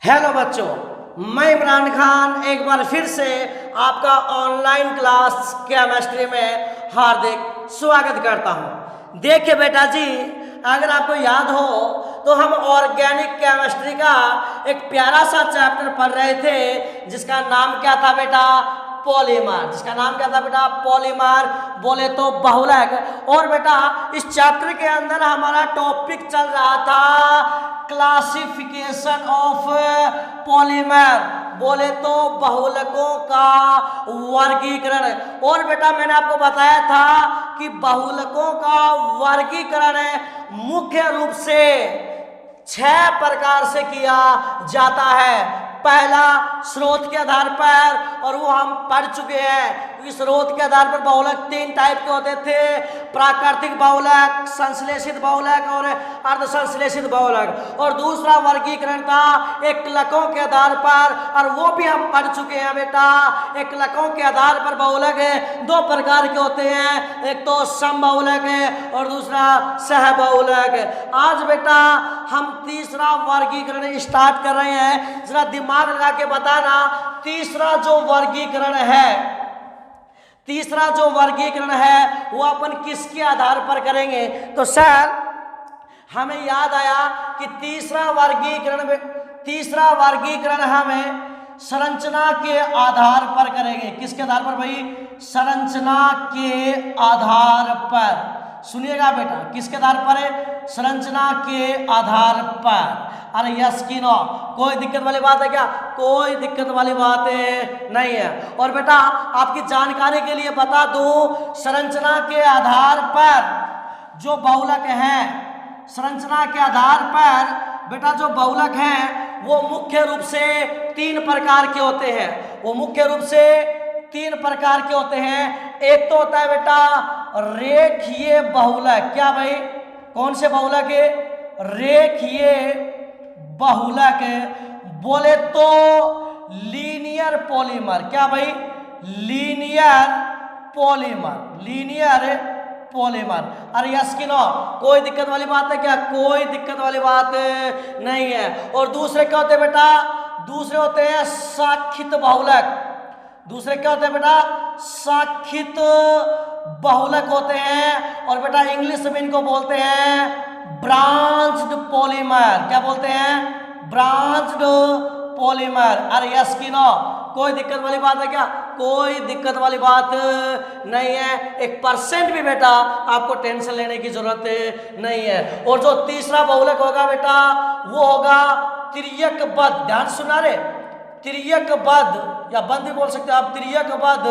Hello बच्चों, मैं इमरान खान एक बार फिर से आपका ऑनलाइन क्लास केमिस्ट्री में हार्दिक स्वागत करता हूं। देखिए बेटा जी, अगर आपको याद हो तो हम ऑर्गेनिक केमिस्ट्री का एक प्यारा सा चैप्टर पढ़ रहे थे जिसका नाम क्या था बेटा? पॉलीमर। जिसका नाम क्या था बेटा? पॉलीमर, बोले तो बहुलक। और बेटा इस चैप्टर के अंदर हमारा टॉपिक चल रहा था क्लासिफिकेशन ऑफ पॉलीमर, बोले तो बहुलकों का वर्गीकरण। और बेटा मैंने आपको बताया था कि बहुलकों का वर्गीकरण मुख्य रूप से 6 प्रकार से किया जाता है। पहला स्रोत के आधार पर, और वो हम पढ़ चुके हैं। स्रोत के आधार पर बहुलक 3 टाइप के होते थे: प्राकृतिक बहुलक, संश्लेषित बहुलक और अर्धसंश्लेषित बहुलक। और दूसरा वर्गीकरण था एकलकों के आधार पर, और वो भी हम पढ़ चुके हैं बेटा। एकलकों के आधार पर बहुलक 2 प्रकार के होते हैं, एक तो समबहुलक है और दूसरा सहबहुलक है। आज बेटा हम तीसरा वर्गीकरण स्टार्ट कर रहे हैं। जरा दिमाग लगा के बताना, तीसरा जो वर्गीकरण है वो अपन किसके आधार पर करेंगे? तो सर हमें याद आया कि तीसरा वर्गीकरण हमें संरचना के आधार पर करेंगे। किसके आधार पर भाई? संरचना के आधार पर। सुनिएगा बेटा, किसके आधार पर है? संरचना के आधार पर। अरे यस की नो? कोई दिक्कत वाली बात है क्या? कोई दिक्कत वाली बात नहीं है। और बेटा आपकी जानकारी के लिए बता दूं, संरचना के आधार पर जो बहुलक हैं, संरचना के आधार पर बेटा जो बहुलक हैं वो मुख्य रूप से 3 प्रकार के होते हैं। वो मुख्य रूप से 3 प्रकार के होते हैं। एक तो होता है बेटा रेखीय बहुलक। क्या भाई? कौन से बहुलक है? रेखीय बहुलक। बोले तो लीनियर पॉलीमर। क्या भाई? Linear polymer. अरे यस की नो? कोई दिक्कत वाली बात है क्या? कोई दिक्कत वाली बात नहीं है। और दूसरे क्या होते हैं बेटा? दूसरे होते हैं साखित बहुलक। दूसरे क्या होते हैं बेटा? साखित बहुलक होते हैं। और बेटा इंग्लिश में इनको बोलते हैं ब्रांच्ड पॉलीमर। क्या बोलते हैं? Branched polymer. अरे यस की नो? कोई दिक्कत वाली बात है क्या? कोई दिक्कत वाली बात नहीं है। 1% भी बेटा आपको टेंशन लेने की जरूरत नहीं है। और जो तीसरा बहुलक होगा बेटा वो होगा तिर्यकबद्ध। ध्यान सुना रे, तिर्यकबद्ध या बंद भी बोल सकते हो आप। तिर्यकबद्ध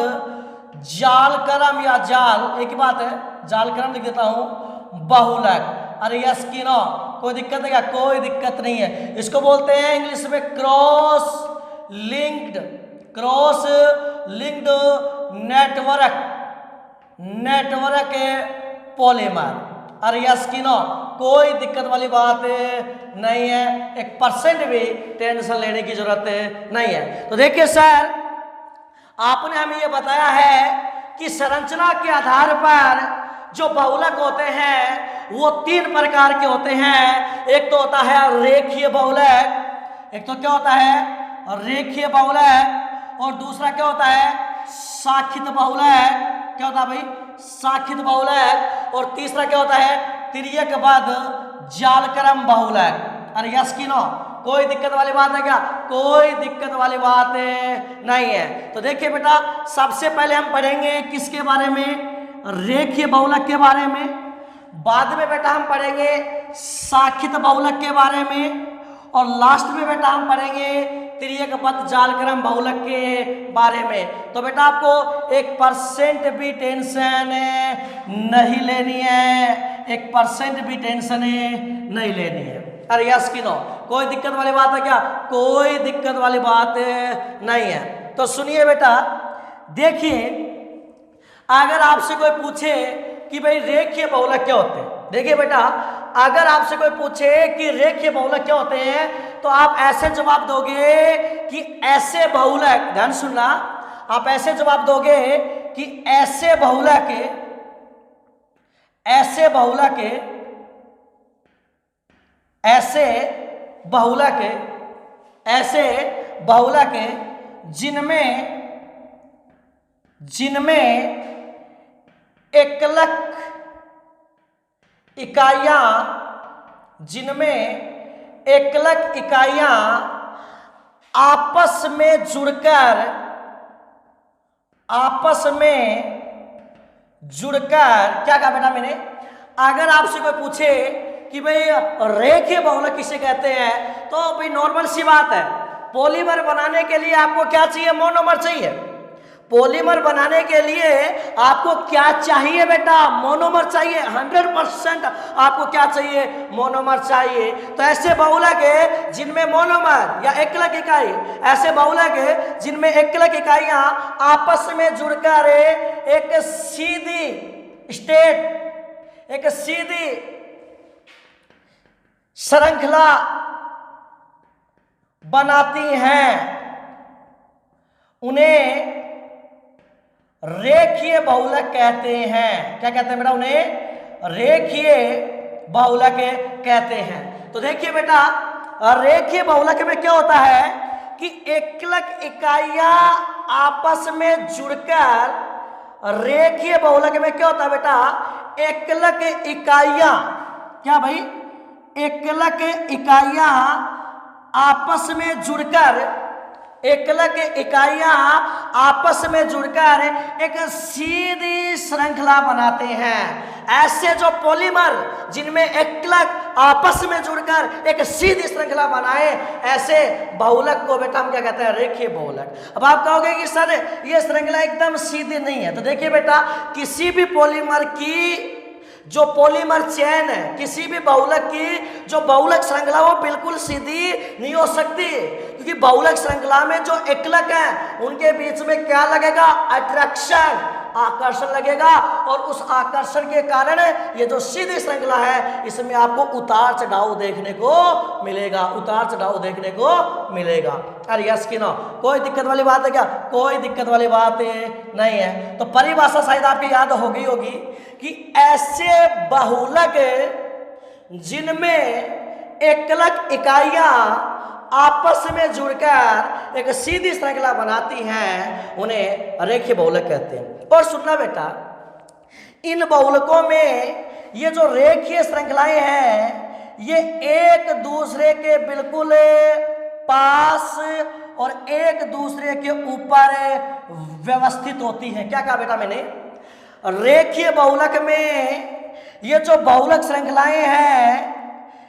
जालक्रम या जाल, एक ही बात है, जालक्रम लिख देता हूं, बहुलक। अरे यस की नो? कोई दिक्कत है क्या? कोई दिक्कत नहीं है। इसको बोलते हैं इंग्लिश में क्रॉस लिंक्ड नेटवर्क पॉलीमर। अरे यस की नो? कोई दिक्कत वाली बात नहीं है। 1% भी टेंशन लेने की जरूरत नहीं है। तो देखिए सर, आपने हमें ये बताया है कि संरचना के आधार पर जो बहुलक होते हैं वो 3 प्रकार के होते हैं। एक तो होता है रेखीय बहुलक, एक तो क्या होता है? रेखीय बहुलक। और दूसरा क्या होता है? साखित बहुलक। क्या होता है भाई? साखित बहुलक। और तीसरा क्या होता है? तिर्यकबद्ध जालक्रम बहुलक। अरे यस की नो? कोई दिक्कत वाली बात है क्या? कोई दिक्कत वाली बात नहीं है। तो देखिए बेटा, सबसे पहले हम पढ़ेंगे किसके बारे में? रेखीय बहुलक के बारे में। बाद में बेटा हम पढ़ेंगे साखित बहुलक के बारे में। और लास्ट में बेटा हम पढ़ेंगे तिर्यकबद्ध जालक्रम बहुलक के बारे में। तो बेटा आपको 1% भी टेंशन नहीं लेनी है। 1% भी टेंशन नहीं लेनी है। अरे यस की नो? कोई दिक्कत वाली बात है क्या? कोई दिक्कत वाली बात नहीं है। तो सुनिए बेटा, देखिए अगर आपसे कोई पूछे कि भाई रेखीय बहुलक क्या होते हैं, देखिए बेटा अगर आपसे कोई पूछे कि रेखीय बहुलक क्या होते हैं तो आप ऐसे जवाब दोगे कि ऐसे बहुलक। ध्यान सुनना, आप ऐसे जवाब दोगे कि ऐसे बहुलक ऐसे बहुलक जिनमें एकलक इकाइयां आपस में जुड़कर क्या कहा बेटा मैंने, अगर आपसे कोई पूछे कि भाई रेखीय बहुलक किसे कहते हैं, तो भाई नॉर्मल सी बात है, पॉलीमर बनाने के लिए आपको क्या चाहिए, मोनोमर चाहिए। पॉलीमर बनाने के लिए आपको क्या चाहिए बेटा, मोनोमर चाहिए। 100% आपको क्या चाहिए, मोनोमर चाहिए। तो ऐसे बहुलक है जिनमें मोनोमर या एकलक इकाई, ऐसे बहुलक है जिनमें एकलक इकाइयां आपस में जुड़कर एक सीधी श्रृंखला बनाती हैं, उन्हें रेखीय बहुलक कहते हैं। क्या कहते हैं बेटा, उन्हें रेखीय बहुलक कहते हैं। तो देखिए बेटा, रेखीय बहुलक में क्या होता है कि एकलक इकाइयां आपस में जुड़कर, रेखीय बहुलक में क्या होता है बेटा, एकलक इकाइयां, क्या भाई, एकलक इकाइयां आपस में जुड़कर, एकलक इकाइयां आपस में जुड़कर एक सीधी श्रृंखला बनाते हैं। ऐसे जो पॉलीमर जिनमें एकलक आपस में जुड़कर एक सीधी श्रृंखला बनाए, ऐसे बहुलक को बेटा हम क्या कहते हैं, रेखीय बहुलक। अब आप कहोगे कि सर ये श्रृंखला एकदम सीधी नहीं है, तो देखिए बेटा, किसी भी पॉलीमर की जो पॉलीमर चेन है, किसी भी बहुलक की जो बहुलक श्रृंखला, वो बिल्कुल सीधी नहीं हो सकती, क्योंकि बहुलक श्रृंखला में जो एकलक है उनके बीच में क्या लगेगा, अट्रैक्शन, आकर्षण लगेगा, और उस आकर्षण के कारण ये जो सीधी श्रृंखला है इसमें आपको उतार चढ़ाव देखने को मिलेगा। अरे यस कि नो, कोई दिक्कत वाली बात है क्या, कोई दिक्कत वाली बात नहीं है। तो परिभाषा शायद आपकी याद होगी कि ऐसे बहुलक जिनमें एकलक इकाइयां आपस में जुड़कर एक सीधी श्रृंखला बनाती हैं, उन्हें रेखीय बहुलक कहते हैं। और सुनना बेटा, इन बहुलकों में ये जो रेखीय श्रृंखलाएं हैं, ये एक दूसरे के बिल्कुल पास और एक दूसरे के ऊपर व्यवस्थित होती हैं। क्या कहा बेटा मैंने, रेखीय बहुलक में ये जो बहुलक श्रृंखलाएं हैं,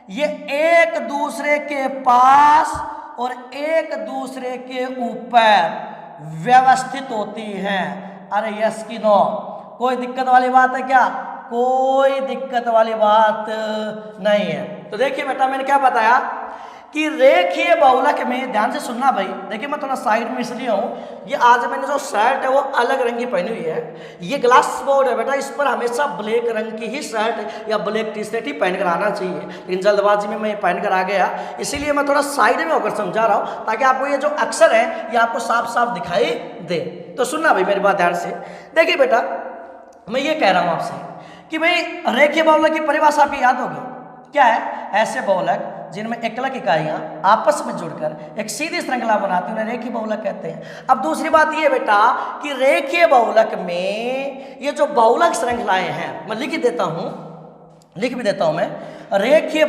ये एक दूसरे के पास और एक दूसरे के ऊपर व्यवस्थित होती हैं। अरे यस कि नो, कोई दिक्कत वाली बात है क्या, कोई दिक्कत वाली बात नहीं है। तो देखिए बेटा, मैंने क्या बताया कि रेखीय बहुलक में, ध्यान से सुनना भाई, देखिए मैं थोड़ा साइड में इसलिए हूँ, ये आज मैंने जो शर्ट है वो अलग रंग की पहनी हुई है, ये ग्लास बोर्ड है बेटा, इस पर हमेशा ब्लैक रंग की ही शर्ट या ब्लैक टी शर्ट ही पहन कर आना चाहिए, लेकिन जल्दबाजी में मैं पहन कर आ गया, इसीलिए मैं थोड़ा साइड में होकर समझा रहा हूँ, ताकि आपको ये जो अक्षर है ये आपको साफ साफ दिखाई दे। तो सुनना भाई मेरी बात ध्यान से। देखिए बेटा, मैं ये कह रहा हूँ आपसे कि भाई रेखीय बहुलक की परिभाषा आपकी याद होगी, क्या है, ऐसे बहुलक जिनमें एकलक इकाइयां आपस में जुड़कर एक सीधी श्रृंखला बनाती हैं, उन्हें रेखीय बहुलक कहते हैं। अब दूसरी बात ये बेटा कि रेखीय बहुलक में ये जो बहुलक श्रृंखलाएं हैं, मैं लिख भी देता हूं मैं, रेखीय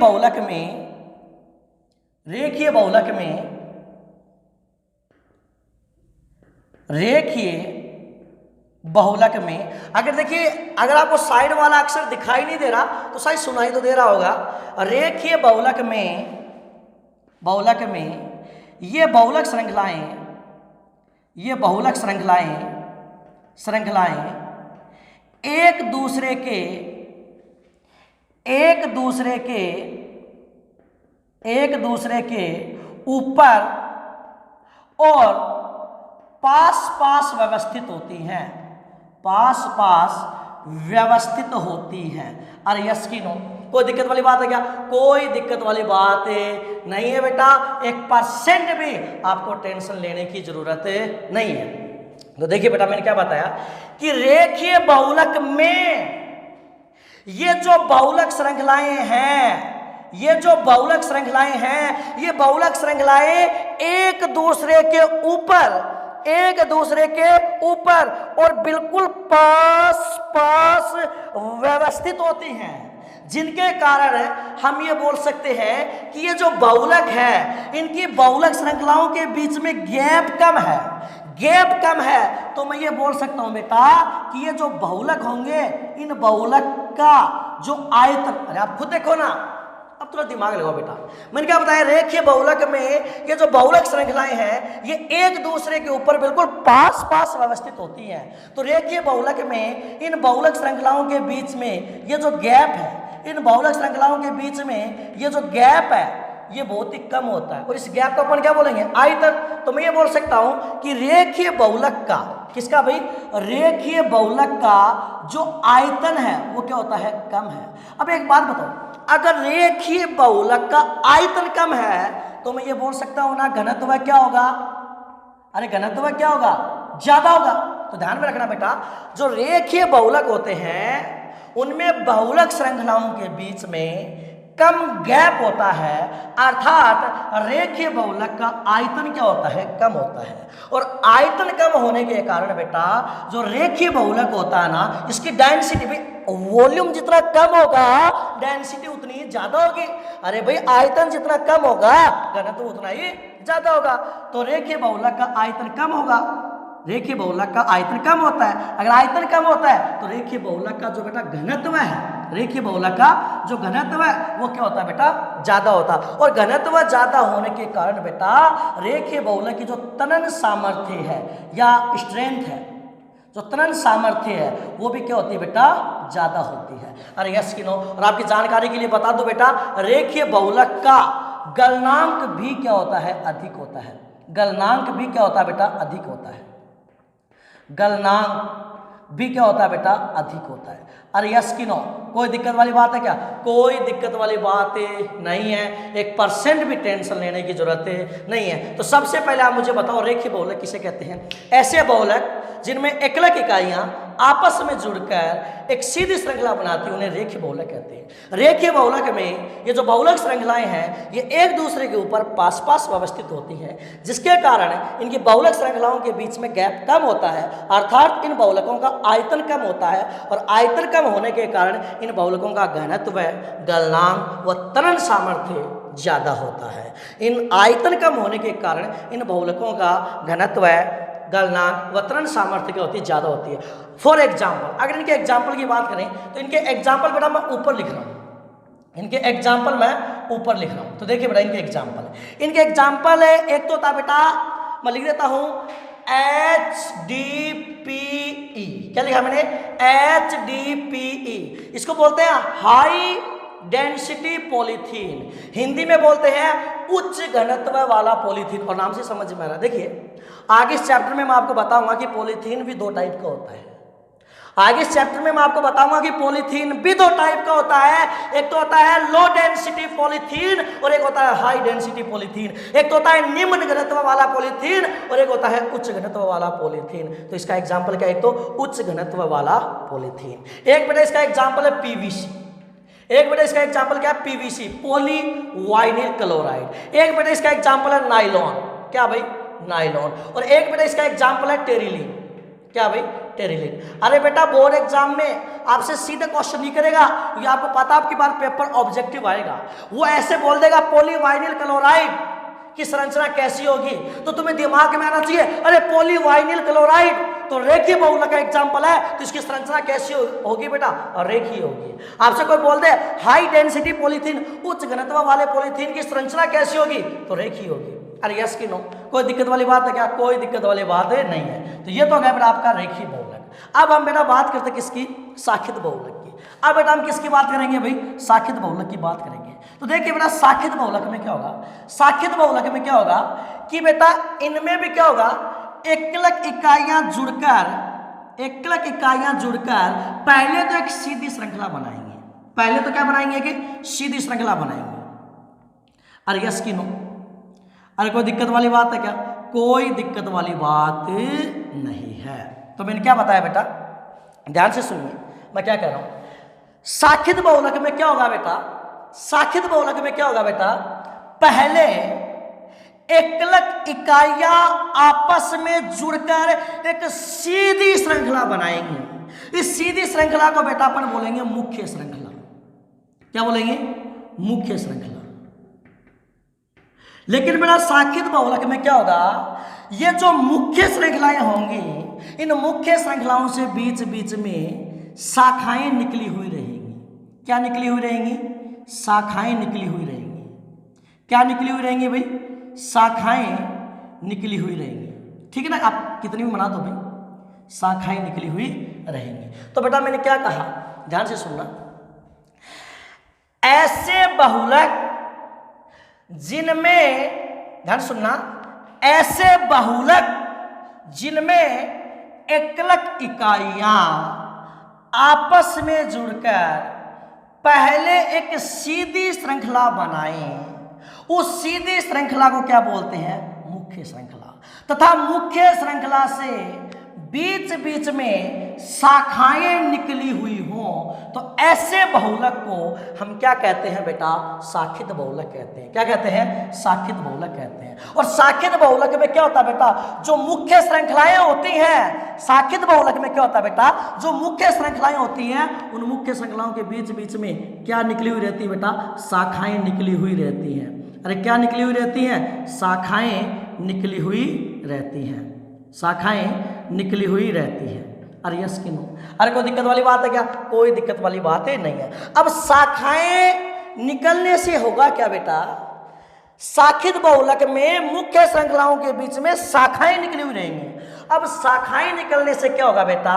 बहुलक में अगर देखिए, अगर आपको साइड वाला अक्षर दिखाई नहीं दे रहा तो शायद सुनाई तो दे रहा होगा। रेखीय बहुलक में ये बहुलक श्रृंखलाएं एक दूसरे के ऊपर और पास पास व्यवस्थित होती हैं। अरे यस की नो, कोई दिक्कत वाली बात है क्या, कोई दिक्कत वाली बात नहीं है बेटा, 1% भी आपको टेंशन लेने की जरूरत नहीं है। तो देखिए बेटा, मैंने क्या बताया कि रेखीय बहुलक में ये जो बहुलक श्रृंखलाएं हैं, ये बहुलक श्रृंखलाएं एक दूसरे के ऊपर और बिल्कुल पास पास व्यवस्थित होती हैं, जिनके कारण हम ये बोल सकते हैं कि ये जो बहुलक है, इनकी बहुलक श्रृंखलाओं के बीच में गैप कम है। तो मैं ये बोल सकता हूं बेटा कि ये जो बहुलक होंगे, इन बहुलक का जो आयतन, अरे आप खुद देखो ना, अब थोड़ा दिमाग लगाओ बेटा। मैंने क्या बताया, रेखीय बहुलक में ये जो बहुलक श्रृंखलाएं हैं, ये एक दूसरे के ऊपर बिल्कुल पास पास व्यवस्थित होती हैं। तो रेखीय बहुलक में इन बहुलक श्रृंखलाओं के बीच में ये जो गैप है, इन बहुलक श्रृंखलाओं के बीच में ये जो गैप है, ये बहुत ही कम होता है। और इस गैप को अपन क्या बोलेंगे, आयतन। तो मैं ये बोल सकता हूं कि रेखीय बहुलक का, किसका भाई, रेखीय बहुलक का जो आयतन है वो क्या होता है, कम है। अब एक बात बताओ, अगर रेखीय बहुलक का आयतन कम है तो मैं ये बोल सकता हूं ना, घनत्व क्या होगा, अरे घनत्व क्या होगा, ज्यादा होगा। तो ध्यान में रखना बेटा, जो रेखीय बहुलक होते हैं उनमें बहुलक श्रृंखलाओं के बीच में कम गैप होता है, अर्थात रेखीय बहुलक का आयतन क्या होता है, कम होता है। और आयतन कम होने के कारण बेटा जो रेखीय बहुलक होता है ना, इसकी डेंसिटी भी, वॉल्यूम जितना कम होगा डेंसिटी उतनी ज्यादा होगी। अरे भाई आयतन जितना कम होगा घनत्व उतना ही ज्यादा होगा। तो रेखीय बहुलक का आयतन कम होगा, रेखीय बहुलक का आयतन कम होता है। अगर आयतन कम होता है तो रेखीय बहुलक का जो बेटा घनत्व है, रेखीय बहुलक का जो घनत्व है वो क्या होता है बेटा, ज्यादा होता है। और घनत्व ज्यादा होने के कारण बेटा रेखीय बहुलक की जो तनन सामर्थ्य है या स्ट्रेंथ है, जो तनन सामर्थ्य है वो भी क्या होती है बेटा, ज्यादा होती है। अरे यस कि नो। और आपकी जानकारी के लिए बता दो बेटा, रेखीय बहुलक का गलनांक भी क्या होता है, अधिक होता है। गलनांक भी क्या होता है बेटा, अधिक होता है। गलनांक भी क्या होता है बेटा, अधिक होता है। अरे यस कि नो, कोई दिक्कत वाली बात है क्या, कोई दिक्कत वाली बात नहीं है, 1% भी टेंशन लेने की जरूरत नहीं है। तो सबसे पहले आप मुझे बताओ, रेखीय बहुलक किसे कहते हैं? ऐसे बहुलक जिनमें एकलक इकाइयां आपस में जुड़कर एक सीधी श्रृंखला बनाती है, उन्हें रेखीय बहुलक कहते हैं। रेखीय बहुलक में ये जो बहुलक श्रृंखलाएं हैं ये एक दूसरे के ऊपर पास पास व्यवस्थित होती हैं, जिसके कारण इनकी बहुलक श्रृंखलाओं के बीच में गैप कम होता है, अर्थात इन बहुलकों का आयतन कम होता है। और आयतन कम होने के कारण इन बहुलकों का घनत्व, गलनांक व तनन सामर्थ्य ज्यादा होता है। इन आयतन कम होने के कारण इन बहुलकों का घनत्व, गलनांक व तनन सामर्थ्य क्या होती है, ज्यादा होती है। फॉर एग्जाम्पल, अगर इनके एग्जाम्पल की बात करें तो इनके एग्जाम्पल बेटा मैं ऊपर लिख रहा हूँ, इनके एग्जाम्पल मैं ऊपर लिख रहा हूँ। तो देखिए बेटा इनके एग्जाम्पल है, एक तो होता है बेटा, मैं लिख देता हूँ HDPE। क्या लिखा मैंने, HDPE। इसको बोलते हैं हाई डेंसिटी पॉलीथीन, हिंदी में बोलते हैं उच्च घनत्व वाला पॉलीथीन। और नाम से समझ में आ रहा है। देखिए आगे इस चैप्टर में मैं आपको बताऊंगा कि पॉलीथीन भी दो टाइप का होता है। आगे इस चैप्टर में मैं आपको बताऊंगा कि पॉलीथीन भी दो टाइप का होता है। एक तो होता है लो डेंसिटी पॉलीथीन और एक होता है हाई डेंसिटी पॉलीथीन। एक तो होता है निम्न घनत्व वाला पॉलीथीन और एक होता है उच्च घनत्व वाला पॉलीथीन। तो इसका एग्जाम्पल क्या है, एक तो उच्च घनत्व वाला पॉलीथीन। एक बेटा इसका एग्जाम्पल है पीवीसी, एक बेटा इसका एग्जाम्पल क्या है, पीवीसी पॉली वाइनिल क्लोराइड। एक बेटा इसका एग्जाम्पल है नाइलॉन, क्या भाई, नाइलॉन। और एक बेटा इसका एग्जाम्पल है टेरिलीन, क्या भाई, टेरिलीन। अरे बेटा बोर्ड एग्जाम में आपसे सीधे क्वेश्चन नहीं करेगा, ये आपको पता आपकी बार पेपर ऑब्जेक्टिव आएगा, वो ऐसे बोल देगा पॉलीवाइनिल क्लोराइड की संरचना कैसी होगी, तो तुम्हें दिमाग में आना चाहिए अरे पॉलीवाइनिल क्लोराइड तो रेखीय बहुलक का एग्जाम्पल है, तो इसकी संरचना कैसी होगी बेटा, और रेखीय होगी। आपसे कोई बोल दे हाई डेंसिटी पॉलीथीन, उच्च घनत्व वाले पॉलीथीन की संरचना कैसी होगी, तो रेखीय होगी। अरे यस कि नो, कोई दिक्कत वाली बात है क्या, कोई दिक्कत वाली बात है नहीं है। तो ये तो है बेटा आपका रेखीय बहुलक। अब हम बेटा बात करते किसकी, साखित बहुलक की। अब बेटा हम किसकी बात करेंगे भाई, साखित बहुलक की बात करेंगे। तो देखिए बेटा साखित बहुलक में क्या होगा, साखित बहुलक में क्या होगा कि बेटा इनमें भी क्या होगा, एकलक इकाइयां जुड़कर पहले तो एक सीधी श्रृंखला बनाएंगे। पहले तो क्या बनाएंगे कि सीधी श्रृंखला बनाएंगे। अरे यस कि नो, अरे कोई दिक्कत वाली बात है क्या, कोई दिक्कत वाली बात नहीं है। तो मैंने क्या बताया बेटा, ध्यान से सुनिए मैं क्या कह रहा हूं। साखित बहुलक में क्या होगा बेटा, साखित बहुलक में क्या होगा बेटा, पहले एकलक इकाइयां आपस में जुड़कर एक सीधी श्रृंखला बनाएंगी। इस सीधी श्रृंखला को बेटा अपन बोलेंगे मुख्य श्रृंखला। क्या बोलेंगे? मुख्य श्रृंखला। लेकिन बेटा साखित बहुलक में क्या होगा? ये जो मुख्य श्रृंखलाएं होंगी, इन मुख्य श्रृंखलाओं से बीच बीच में शाखाएं निकली हुई रहेंगी। क्या निकली हुई रहेंगी? शाखाएं निकली हुई रहेंगी। क्या निकली हुई रहेंगी भाई? शाखाएं निकली हुई रहेंगी। ठीक है ना? आप कितनी भी बना दो भाई, शाखाएं निकली हुई रहेंगी। तो बेटा मैंने क्या कहा, ध्यान से सुनना। ऐसे बहुलक जिनमें, ध्यान सुनना, ऐसे बहुलक जिनमें एकलक इकाइयां आपस में जुड़कर पहले एक सीधी श्रृंखला बनाएं, उस सीधी श्रृंखला को क्या बोलते हैं? मुख्य श्रृंखला। तथा मुख्य श्रृंखला से बीच बीच में शाखाएं निकली हुई हों तो ऐसे बहुलक को हम क्या कहते हैं बेटा? शाखित बहुलक कहते हैं। क्या कहते हैं? शाखित बहुलक कहते हैं। और शाखित बहुलक में क्या होता है बेटा? जो मुख्य श्रृंखलाएं होती हैं, शाखित बहुलक में क्या होता है बेटा? जो मुख्य श्रृंखलाएं होती हैं, उन मुख्य श्रृंखलाओं के बीच बीच में क्या निकली हुई रहती है बेटा? शाखाएं निकली हुई रहती हैं। अरे क्या निकली हुई रहती हैं? शाखाएं निकली हुई रहती हैं। शाखाएं निकली हुई रहती है। अरे यस कि नो? अरे कोई दिक्कत वाली बात है क्या? कोई दिक्कत वाली बात नहीं है। अब शाखाएं निकलने से होगा क्या बेटा? शाखित बहुलक में मुख्य श्रृंखलाओं के बीच में शाखाएं निकली हुई रहेंगी। अब शाखाएं निकलने से क्या होगा बेटा?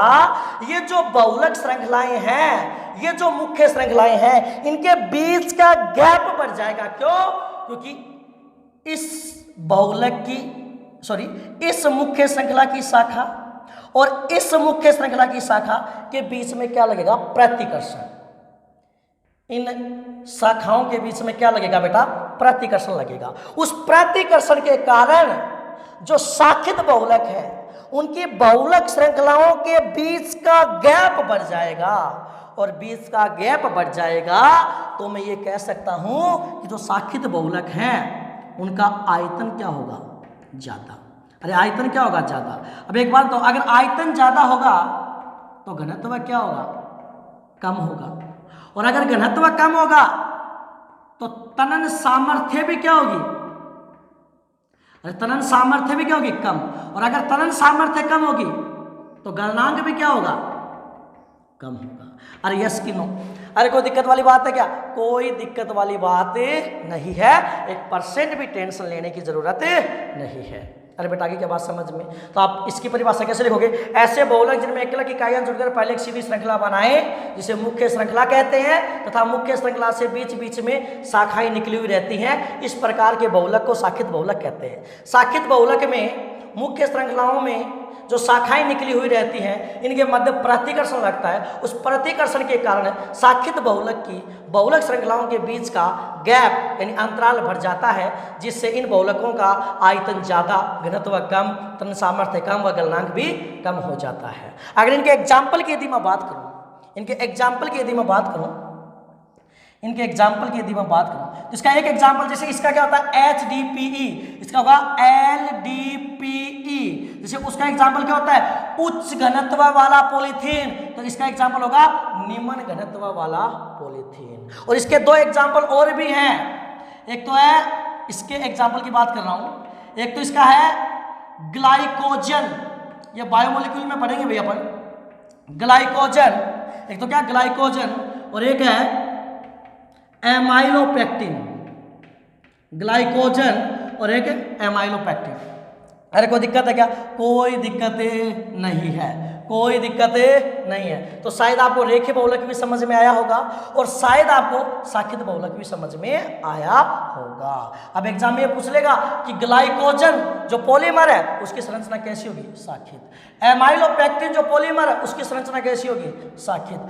ये जो बहुलक श्रृंखलाएं हैं, ये जो मुख्य श्रृंखलाएं हैं, इनके बीच का गैप बढ़ जाएगा। क्यों? क्योंकि इस बहुलक की इस मुख्य श्रृंखला की शाखा और इस मुख्य श्रृंखला की शाखा के बीच में क्या लगेगा? प्रतिकर्षण। इन शाखाओं के बीच में क्या लगेगा बेटा? प्रतिकर्षण लगेगा। उस प्रतिकर्षण के कारण जो शाखित बहुलक है, उनकी बहुलक श्रृंखलाओं के बीच का गैप बढ़ जाएगा। और बीच का गैप बढ़ जाएगा तो मैं ये कह सकता हूं कि जो शाखित बहुलक हैं, उनका आयतन क्या होगा? ज्यादा। अरे आयतन क्या होगा? ज्यादा। अब एक बात तो, अगर आयतन ज्यादा होगा तो घनत्व क्या होगा? कम होगा। और अगर घनत्व कम होगा तो तनन सामर्थ्य भी क्या होगी? अरे तनन सामर्थ्य भी क्या होगी? कम। और अगर तनन सामर्थ्य कम होगी तो गलनांक भी क्या होगा? कम होगा। अरे यस कि नो? अरे कोई दिक्कत वाली बात है क्या? कोई दिक्कत वाली बात नहीं है। 1% भी टेंशन लेने की जरूरत नहीं है। अरे बेटा की क्या बात समझ में? तो आप इसकी परिभाषा कैसे लिखोगे? ऐसे बहुलक जिनमें एकलक इकाइयां जुड़कर पहले एक सीधी श्रृंखला बनाए, जिसे मुख्य श्रृंखला कहते हैं, तथा मुख्य श्रृंखला से बीच बीच में शाखाएं निकली हुई रहती हैं, इस प्रकार के बहुलक को शाखित बहुलक कहते हैं। शाखित बहुलक में मुख्य श्रृंखलाओं में जो शाखाएं निकली हुई रहती हैं, इनके मध्य प्रतिकर्षण लगता है। उस प्रतिकर्षण के कारण शाखित बहुलक की बहुलक श्रृंखलाओं के बीच का गैप यानी अंतराल बढ़ जाता है, जिससे इन बहुलकों का आयतन ज़्यादा, घनत्व कम, तनन सामर्थ्य कम व गलनांक भी कम हो जाता है। अगर इनके एग्जाम्पल की यदि मैं बात करूँ, तो इसका एक एग्जाम्पल, जैसे इसका क्या होता है? HDPE, इसका होगा LDPE। जैसे उसका एग्जाम्पल क्या होता है? उच्च घनत्व वाला पॉलीथीन, तो इसका एग्जाम्पल होगा निम्न घनत्व वाला पॉलीथीन। और इसके दो एग्जाम्पल और भी हैं। एक तो है, इसके एग्जाम्पल की बात कर रहा हूं, एक तो इसका है ग्लाइकोजन, ये बायोमोलिक्यूल में पढ़ेंगे भैया अपन। ग्लाइकोजन, एक तो क्या ग्लाइकोजन, और एक है एमाइलोपेक्टिन। ग्लाइकोजन और एक एमाइलोपेक्टिन। अरे कोई दिक्कत है क्या? कोई दिक्कत नहीं है, कोई दिक्कत नहीं है। तो शायद आपको रेखीय बहुलक भी समझ में आया होगा और शायद आपको शाखित बहुलक भी समझ में आया होगा। अब एग्जाम में पूछ लेगा कि ग्लाइकोजन जो पॉलीमर है उसकी संरचना कैसी होगी? शाखित। एमाइलोपेक्टिन जो पॉलीमर है उसकी संरचना कैसी होगी? शाखित।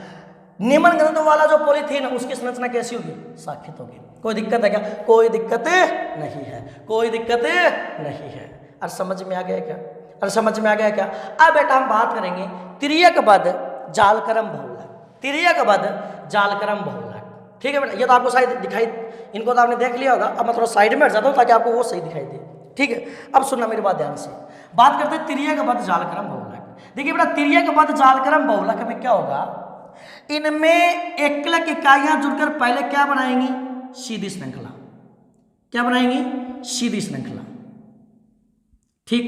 निम्न घनत्व वाला जो पॉलीथीन है उसकी संरचना कैसी होगी? शाखित होगी। कोई दिक्कत है क्या? कोई दिक्कत नहीं है, कोई दिक्कत नहीं है। अरे समझ में आ गया क्या? अरे समझ में आ गया क्या? अब बेटा हम बात करेंगे तिर्यकबद्ध जालक्रम बहुलक। तिर्यकबद्ध जालक्रम बहुलक, ठीक है बेटा? ये तो आपको शायद दिखाई, इनको तो आपने देख लिया होगा। अब मैं थोड़ा साइड में हट जाता हूँ ताकि आपको वो सही दिखाई दे, ठीक है, अब सुनना मेरी बात ध्यान से। बात करते हैं तिर्यकबद्ध जालक्रम बहुलक। देखिए बेटा, तिर्यकबद्ध जालक्रम बहुलक में क्या होगा, इनमें एकलक इकाइयां जुड़कर पहले क्या बनाएंगी, सीधी श्रृंखला। क्या बनाएंगी, सीधी श्रृंखला। ठीक,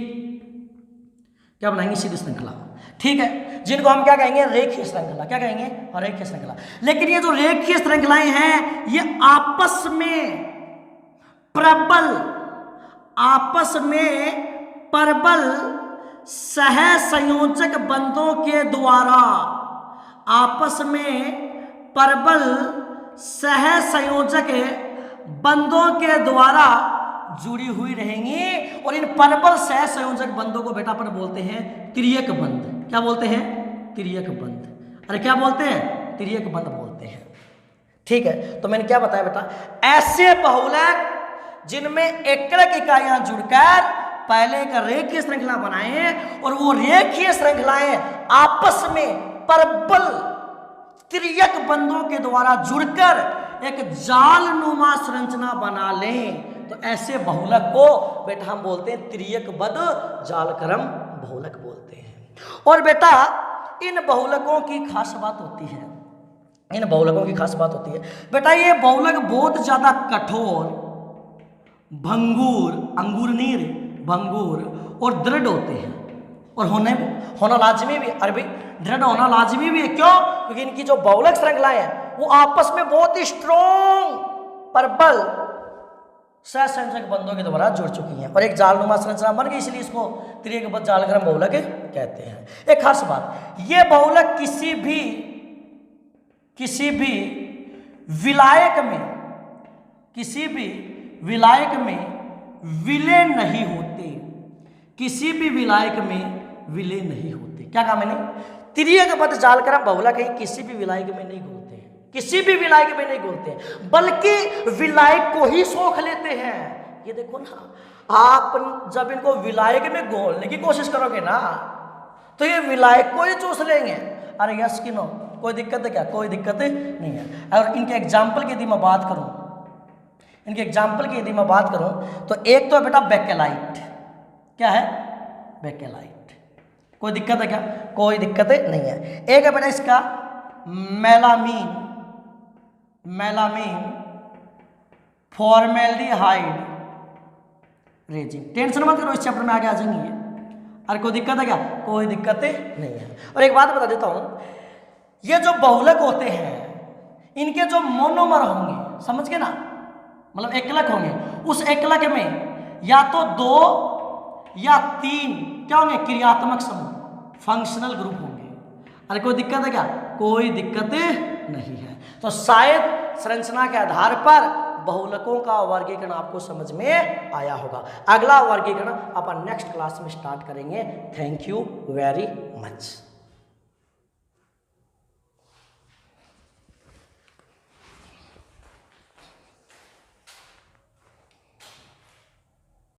क्या बनाएंगे, सीधी श्रृंखला। ठीक है, जिनको हम क्या कहेंगे, रेखीय श्रृंखला। क्या कहेंगे, रेखीय श्रृंखला। लेकिन ये जो रेखीय श्रृंखलाएं हैं ये आपस में प्रबल सहसंयोजक बंधों के द्वारा, आपस में प्रबल सहसंयोजक बंधों के द्वारा जुड़ी हुई रहेंगी। और इन प्रबल सहसंयोजक बंधों को बेटा अपन बोलते हैं तिर्यक बंध। क्या बोलते हैं, तिर्यक बंध। अरे क्या बोलते हैं, तिर्यक बंध बोलते हैं। ठीक है, तो मैंने क्या बताया बेटा, ऐसे बहुलक जिनमें एकलक इकाइयां जुड़कर पहले एक रेखीय श्रृंखला बनाए और वो रेखीय श्रृंखलाएं आपस में प्रबल तिर्यक बंधों के द्वारा जुड़कर एक जालनुमा संरचना बना लें, तो ऐसे बहुलक को बेटा हम बोलते हैं तिर्यकबद्ध जालक्रम बहुलक बोलते हैं। और बेटा इन बहुलकों की खास बात होती है, इन बहुलकों की खास बात होती है बेटा, ये बहुलक बहुत ज्यादा कठोर, भंगुर, अंगूर नीर, भंगुर और दृढ़ होते हैं। और होना लाजमी भी, अरे दृढ़ होना लाजमी भी है। क्यों, क्योंकि इनकी जो बहुलक श्रृंखलाएं हैं वो आपस में बहुत ही स्ट्रॉन्ग प्रबल सहसंयोजक बंधों के द्वारा जुड़ चुकी हैं और एक जालनुमा संरचना बन गई, इसलिए इसको तिर्यकबद्ध जालक्रम बहुलक कहते हैं। एक खास बात, ये बहुलक किसी भी विलायक में विलय नहीं होते, किसी भी विलायक में विलय नहीं होते। क्या कहा मैंने, तिर्यकबद्ध जालक्रम बहुलक है, किसी भी विलायक में नहीं घुलते हैं, किसी भी विलायक में नहीं घुलते हैं, बल्कि विलायक को ही सोख लेते हैं। ये देखो ना, आप जब इनको विलायक में घोलने की कोशिश करोगे ना तो ये विलायक को ही चूस लेंगे। अरे यस कि नो, कोई दिक्कत है क्या, कोई दिक्कत नहीं है। अगर इनके एग्जाम्पल की यदि मैं बात करूं, तो एक तो बेटा बेकेलाइट। क्या है, बेकेलाइट। कोई दिक्कत है क्या, कोई दिक्कत नहीं है। एक है बेटा इसका मेलामीन फॉर्मेल्डिहाइड रेजिन। टेंशन मत करो, इस चैप्टर में आगे आ जाएंगे ये। अरे कोई दिक्कत है क्या, कोई दिक्कत नहीं है। और एक बात बता देता हूं, ये जो बहुलक होते हैं इनके जो मोनोमर होंगे, समझ गए ना, मतलब एकलक होंगे, उस एकलक में या तो 2 या 3 क्या होंगे, क्रियात्मक समूह, फंक्शनल ग्रुप होंगे। अरे कोई दिक्कत है क्या, कोई दिक्कत नहीं है। तो शायद संरचना के आधार पर बहुलकों का वर्गीकरण आपको समझ में आया होगा। अगला वर्गीकरण अपन नेक्स्ट क्लास में स्टार्ट करेंगे। Thank you very much.